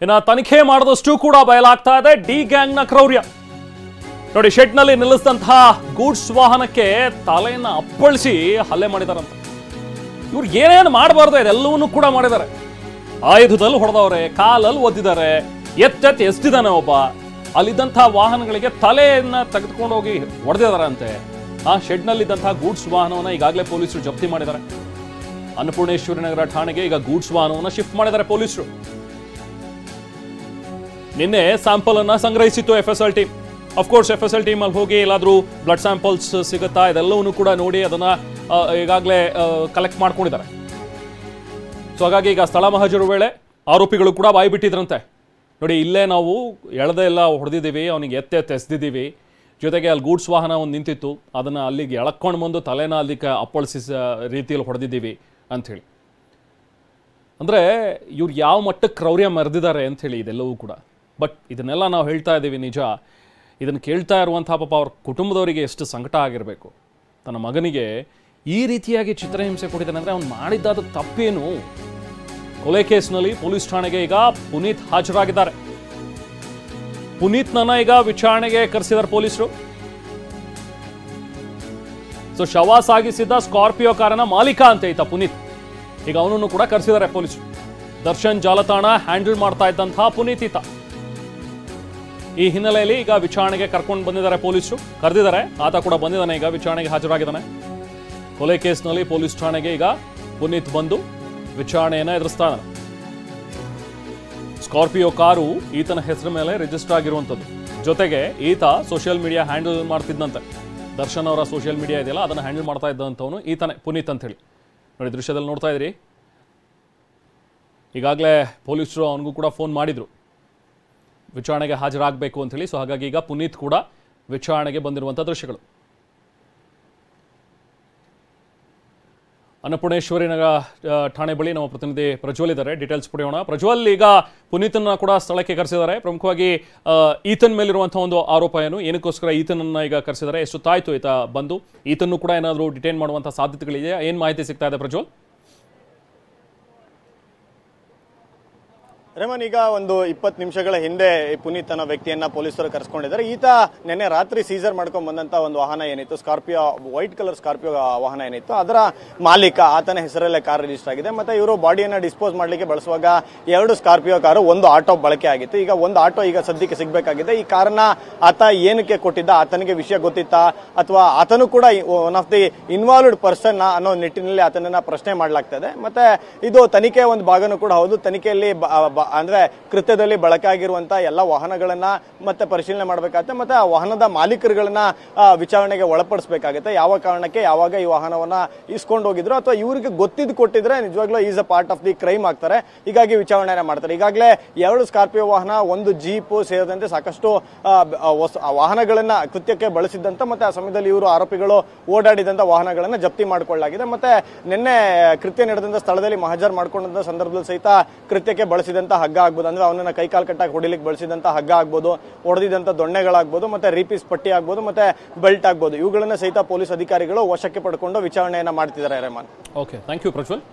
ಇನ್ನು ತನಿಖೆ ಮಾಡಿದಷ್ಟು ಕೂಡ ಬಯಲಾಗ್ತಾ ಇದೆ ಡಿ ಗ್ಯಾಂಗ್ನ ಕ್ರೌರ್ಯ. ನೋಡಿ, ಶೆಡ್ನಲ್ಲಿ ನಿಲ್ಲಿಸಿದಂತಹ ಗೂಡ್ಸ್ ವಾಹನಕ್ಕೆ ತಲೆಯನ್ನ ಅಪ್ಪಳಿಸಿ ಹಲ್ಲೆ ಮಾಡಿದಾರಂತ. ಇವ್ರು ಏನೇನು ಮಾಡಬಾರ್ದು ಇದೆಲ್ಲವನ್ನೂ ಕೂಡ ಮಾಡಿದ್ದಾರೆ. ಆಯುಧದಲ್ಲಿ ಹೊಡೆದವ್ರೆ, ಕಾಲಲ್ಲಿ ಒದ್ದಿದ್ದಾರೆ, ಎಸ್ತಿದ್ದಾನೆ ಒಬ್ಬ. ಅಲ್ಲಿದ್ದಂತಹ ವಾಹನಗಳಿಗೆ ತಲೆಯನ್ನ ತೆಗೆದುಕೊಂಡು ಹೋಗಿ ಹೊಡೆದಿದಾರಂತೆ. ಆ ಶೆಡ್ನಲ್ಲಿದ್ದಂತಹ ಗೂಡ್ಸ್ ವಾಹನವನ್ನ ಈಗಾಗಲೇ ಪೊಲೀಸರು ಜಪ್ತಿ ಮಾಡಿದ್ದಾರೆ. ಅನ್ನಪೂರ್ಣೇಶ್ವರಿ ನಗರ ಠಾಣೆಗೆ ಈಗ ಗೂಡ್ಸ್ ವಾಹನವನ್ನ ಶಿಫ್ಟ್ ಮಾಡಿದ್ದಾರೆ ಪೊಲೀಸರು. ನಿನ್ನೆ ಸ್ಯಾಂಪಲ್ ಅನ್ನ ಸಂಗ್ರಹಿಸಿತ್ತು FSL team. Of course FSL team ಅಲ್ಲಿ ಹೋಗಿ ಎಲ್ಲಾದ್ರೂ ಬ್ಲಡ್ ಸ್ಯಾಂಪಲ್ಸ್ ಸಿಗುತ್ತಾ ಇದೆಲ್ಲವನ್ನೂ ಕೂಡ ನೋಡಿ ಅದನ್ನ ಈಗಾಗಲೇ ಕಲೆಕ್ಟ್ ಮಾಡ್ಕೊಂಡಿದ್ದಾರೆ. ಸೊ ಹಾಗಾಗಿ ಈಗ ಸ್ಥಳ ಮಹಜರು ವೇಳೆ ಆರೋಪಿಗಳು ಕೂಡ ಬಾಯಿ ಬಿಟ್ಟಿದ್ರಂತೆ. ನೋಡಿ, ಇಲ್ಲೇ ನಾವು ಎಳೆದೇ ಎಲ್ಲ ಹೊಡೆದಿದ್ದೀವಿ, ಅವನಿಗೆ ಎಸ್ದಿದ್ದೀವಿ, ಜೊತೆಗೆ ಅಲ್ಲಿ ಗೂಡ್ಸ್ ವಾಹನ ಒಂದು ನಿಂತಿತ್ತು, ಅದನ್ನು ಅಲ್ಲಿಗೆ ಎಳ್ಕೊಂಡು ಬಂದು ತಲೆನ ಅಲ್ಲಿಗೆ ಅಪ್ಪಳಿಸಿ ರೀತಿಯಲ್ಲಿ ಹೊಡೆದಿದ್ದೀವಿ ಅಂಥೇಳಿ. ಅಂದರೆ ಇವ್ರು ಯಾವ ಮಟ್ಟಕ್ಕೆ ಕ್ರೌರ್ಯ ಮೆರೆದಿದ್ದಾರೆ ಅಂಥೇಳಿ ಇದೆಲ್ಲವೂ ಕೂಡ. ಬಟ್ ಇದನ್ನೆಲ್ಲ ನಾವು ಹೇಳ್ತಾ ಇದ್ದೀವಿ ನಿಜ. ಇದನ್ನು ಕೇಳ್ತಾ ಇರುವಂಥ ಪಾಪ ಅವ್ರ ಕುಟುಂಬದವರಿಗೆ ಎಷ್ಟು ಸಂಕಟ ಆಗಿರಬೇಕು. ತನ್ನ ಮಗನಿಗೆ ಈ ರೀತಿಯಾಗಿ ಚಿತ್ರಹಿಂಸೆ ಕೊಟ್ಟಿದ್ದಾನೆ ಅಂದರೆ ಅವ್ನು ಮಾಡಿದ್ದಾದ ತಪ್ಪೇನು? ಕೊಲೆ ಕೇಸ್ನಲ್ಲಿ ಪೊಲೀಸ್ ಠಾಣೆಗೆ ಈಗ ಪುನೀತ್ ಹಾಜರಾಗಿದ್ದಾರೆ. ಪುನೀತ್ನನ್ನ ಈಗ ವಿಚಾರಣೆಗೆ ಕರೆಸಿದ್ದಾರೆ ಪೊಲೀಸರು. ಸೊ ಶವ ಸಾಗಿಸಿದ್ದ ಸ್ಕಾರ್ಪಿಯೋ ಕಾರನ ಮಾಲೀಕ ಅಂತ ಈತ ಪುನೀತ್. ಈಗ ಅವನನ್ನು ಕೂಡ ಕರೆಸಿದ್ದಾರೆ ಪೊಲೀಸರು. ದರ್ಶನ್ ಜಾಲತಾಣ ಹ್ಯಾಂಡಲ್ ಮಾಡ್ತಾ ಇದ್ದಂತಹ ಪುನೀತ್ ಈತ. ಈ ಹಿನ್ನೆಲೆಯಲ್ಲಿ ಈಗ ವಿಚಾರಣೆಗೆ ಕರ್ಕೊಂಡು ಬಂದಿದ್ದಾರೆ ಪೊಲೀಸರು, ಕರೆದಿದ್ದಾರೆ. ಆತ ಕೂಡ ಬಂದಿದ್ದಾನೆ, ಈಗ ವಿಚಾರಣೆಗೆ ಹಾಜರಾಗಿದ್ದಾನೆ. ಕೊಲೆ ಕೇಸ್ನಲ್ಲಿ ಪೊಲೀಸ್ ಠಾಣೆಗೆ ಈಗ ಪುನೀತ್ ಬಂದು ವಿಚಾರಣೆಯನ್ನು ಎದುರಿಸ್ತಾನೆ. ಸ್ಕಾರ್ಪಿಯೋ ಕಾರು ಈತನ ಹೆಸರು ಮೇಲೆ ರಿಜಿಸ್ಟರ್ ಆಗಿರುವಂಥದ್ದು. ಜೊತೆಗೆ ಈತ ಸೋಷಿಯಲ್ ಮೀಡಿಯಾ ಹ್ಯಾಂಡಲ್ ಮಾಡ್ತಿದ್ದಂತೆ. ದರ್ಶನ್ ಅವರ ಸೋಷಿಯಲ್ ಮೀಡಿಯಾ ಇದೆಯಲ್ಲ, ಅದನ್ನು ಹ್ಯಾಂಡಲ್ ಮಾಡ್ತಾ ಇದ್ದಂಥವನು ಈತನೇ ಪುನೀತ್ ಅಂತ ಹೇಳಿ. ನೋಡಿ, ದೃಶ್ಯದಲ್ಲಿ ನೋಡ್ತಾ ಇದ್ರಿ. ಈಗಾಗಲೇ ಪೊಲೀಸರು ಅವನಿಗೂ ಕೂಡ ಫೋನ್ ಮಾಡಿದ್ರು ವಿಚಾರಣೆಗೆ ಹಾಜರಾಗಬೇಕು ಅಂತ ಹೇಳಿ. ಸೊ ಹಾಗಾಗಿ ಈಗ ಪುನೀತ್ ಕೂಡ ವಿಚಾರಣೆಗೆ ಬಂದಿರುವಂಥ ದೃಶ್ಯಗಳು. ಅನ್ನಪೂರ್ಣೇಶ್ವರಿ ನಗರ ಠಾಣೆ ಬಳಿ ನಮ್ಮ ಪ್ರತಿನಿಧಿ ಪ್ರಜ್ವಲ್ ಇದ್ದಾರೆ, ಡೀಟೇಲ್ಸ್ ಪಡೆಯೋಣ. ಪ್ರಜ್ವಲ್, ಈಗ ಪುನೀತನ್ನ ಕೂಡ ಸ್ಥಳಕ್ಕೆ ಕರೆಸಿದ್ದಾರೆ. ಪ್ರಮುಖವಾಗಿ ಈತನ್ ಮೇಲಿರುವಂಥ ಒಂದು ಆರೋಪ ಏನಕ್ಕೋಸ್ಕರ ಈತನನ್ನ ಈಗ ಕರೆಸಿದ್ದಾರೆ? ಎಷ್ಟೊತ್ತಾಯ್ತು ಈತ ಬಂದು? ಈತನ್ನು ಕೂಡ ಏನಾದರೂ ಡಿಟೈನ್ ಮಾಡುವಂಥ ಸಾಧ್ಯತೆಗಳಿದೆಯಾ? ಏನು ಮಾಹಿತಿ ಸಿಗ್ತಾ ಇದೆ ಪ್ರಜ್ವಲ್? ರೇಮನ್, ಈಗ ಒಂದು 20 ನಿಮಿಷಗಳ ಹಿಂದೆ ಪುನೀತ್ ಅನ್ನೋ ವ್ಯಕ್ತಿಯನ್ನ ಪೊಲೀಸರು ಕರೆಸ್ಕೊಂಡಿದ್ದಾರೆ. ಈತ ನಿನ್ನೆ ರಾತ್ರಿ ಸೀಸರ್ ಮಾಡ್ಕೊಂಡ್ ಬಂದಂತ ಒಂದು ವಾಹನ ಏನಿತ್ತು, ಸ್ಕಾರ್ಪಿಯೋ, ವೈಟ್ ಕಲರ್ ಸ್ಕಾರ್ಪಿಯೋ ವಾಹನ ಏನಿತ್ತು, ಅದರ ಮಾಲೀಕ ಆತನ ಹೆಸರಲ್ಲೇ ಕಾರ್ ರಿಜಿಸ್ಟರ್ ಆಗಿದೆ. ಮತ್ತೆ ಇವರು ಬಾಡಿಯನ್ನ ಡಿಸ್ಪೋಸ್ ಮಾಡ್ಲಿಕ್ಕೆ ಬಳಸುವಾಗ 2 ಸ್ಕಾರ್ಪಿಯೋ ಕಾರು, 1 ಆಟೋ ಬಳಕೆ ಆಗಿತ್ತು. ಈಗ 1 ಆಟೋ ಈಗ ಸದ್ಯಕ್ಕೆ ಸಿಗಬೇಕಾಗಿದೆ. ಈ ಕಾರನ್ನ ಆತ ಏನಕ್ಕೆ ಕೊಟ್ಟಿದ್ದ? ಆತನಿಗೆ ವಿಷಯ ಗೊತ್ತಿತ್ತಾ, ಅಥವಾ ಆತನು ಕೂಡ one of the involved person ಅನ್ನೋ ನಿಟ್ಟಿನಲ್ಲಿ ಆತನನ್ನ ಪ್ರಶ್ನೆ ಮಾಡಲಾಗ್ತದೆ. ಮತ್ತೆ ಇದು ತನಿಖೆಯ ಒಂದು ಭಾಗನೂ ಕೂಡ ಹೌದು. ತನಿಖೆಯಲ್ಲಿ ಅಂದ್ರೆ ಕೃತ್ಯದಲ್ಲಿ ಬಳಕೆ ಆಗಿರುವಂತಹ ಎಲ್ಲ ವಾಹನಗಳನ್ನ ಮತ್ತೆ ಪರಿಶೀಲನೆ ಮಾಡಬೇಕಾಗುತ್ತೆ. ಮತ್ತೆ ಆ ವಾಹನದ ಮಾಲೀಕರುಗಳನ್ನ ವಿಚಾರಣೆಗೆ ಒಳಪಡಿಸಬೇಕಾಗುತ್ತೆ. ಯಾವ ಕಾರಣಕ್ಕೆ ಯಾವಾಗ ಈ ವಾಹನವನ್ನ ಇಸ್ಕೊಂಡು ಹೋಗಿದ್ರು, ಅಥವಾ ಇವರಿಗೆ ಗೊತ್ತಿದ್ದು ಕೊಟ್ಟಿದ್ರೆ ನಿಜವಾಗ್ಲೂ is a part of the crime ಆಗ್ತಾರೆ. ಹೀಗಾಗಿ ವಿಚಾರಣೆ ಮಾಡ್ತಾರೆ. ಈಗಾಗಲೇ 2 ಸ್ಕಾರ್ಪಿಯೋ ವಾಹನ, 1 ಜೀಪು ಸೇರಿದಂತೆ ಸಾಕಷ್ಟು ವಾಹನಗಳನ್ನ ಕೃತ್ಯಕ್ಕೆ ಬಳಸಿದ್ದಂತ, ಮತ್ತೆ ಆ ಸಮಯದಲ್ಲಿ ಇವರು ಆರೋಪಿಗಳು ಓಡಾಡಿದಂತ ವಾಹನಗಳನ್ನ ಜಪ್ತಿ ಮಾಡಿಕೊಳ್ಳಲಾಗಿದೆ. ಮತ್ತೆ ನಿನ್ನೆ ಕೃತ್ಯ ನಡೆದಂತ ಸ್ಥಳದಲ್ಲಿ ಮಹಜರ್ ಮಾಡಿಕೊಂಡಂತ ಸಂದರ್ಭದಲ್ಲಿ ಸಹಿತ ಕೃತ್ಯಕ್ಕೆ ಬಳಸಿದಂತ ಹಗ್ಗ ಆಗ್ಬೋದು, ಅಂದ್ರೆ ಅವನನ್ನ ಕೈಕಾಲ್ ಕಟ್ಟಾಗಿ ಹೊಡಿಲಿಕ್ಕೆ ಬಳಸಿದಂತ ಹಗ್ಗ ಆಗ್ಬೋದು, ಹೊಡೆದಿದ್ದಂತ ದೊಣ್ಣೆಗಳಾಗ್ಬೋದು, ಮತ್ತೆ ರೀಪೀಸ್ ಪಟ್ಟಿ ಆಗ್ಬೋದು, ಮತ್ತೆ ಬೆಲ್ಟ್ ಆಗ್ಬೋದು, ಇವುಗಳನ್ನ ಸಹಿತ ಪೊಲೀಸ್ ಅಧಿಕಾರಿಗಳು ವಶಕ್ಕೆ ಪಡ್ಕೊಂಡು ವಿಚಾರಣೆಯನ್ನ ಮಾಡ್ತಿದ್ದಾರೆ. Rehman, okay, thank you Prajwal.